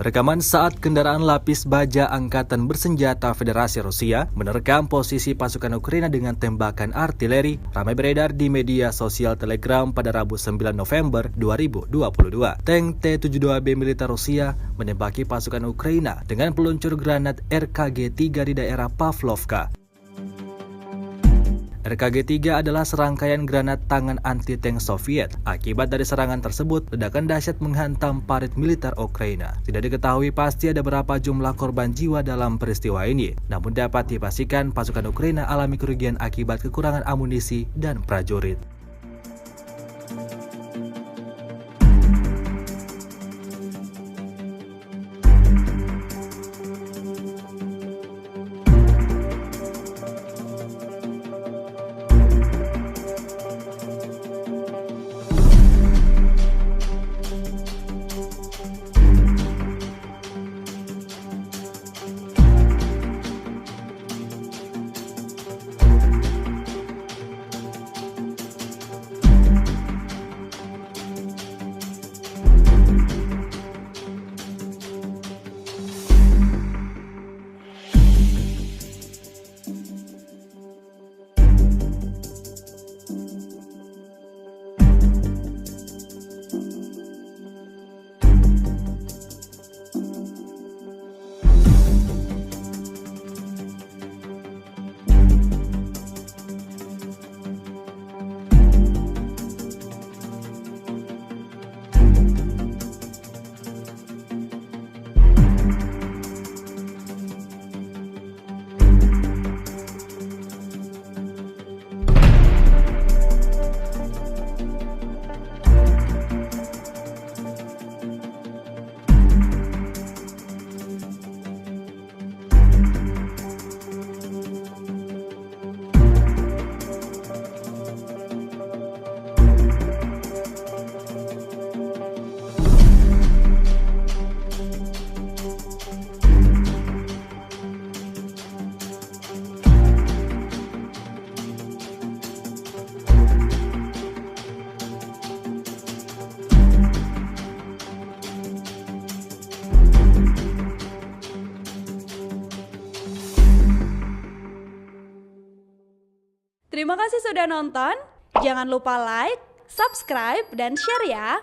Rekaman saat kendaraan lapis baja Angkatan Bersenjata Federasi Rusia menerkam posisi pasukan Ukraina dengan tembakan artileri ramai beredar di media sosial Telegram pada Rabu 9 November 2022. Tank T-72B militer Rusia menembaki pasukan Ukraina dengan peluncur granat RKG-3 di daerah Pavlovka. RKG-3 adalah serangkaian granat tangan anti-tank Soviet. Akibat dari serangan tersebut, ledakan dahsyat menghantam parit militer Ukraina. Tidak diketahui pasti ada berapa jumlah korban jiwa dalam peristiwa ini. Namun dapat dipastikan pasukan Ukraina alami kerugian akibat kekurangan amunisi dan prajurit. Terima kasih sudah nonton. Jangan lupa like, subscribe, dan share ya.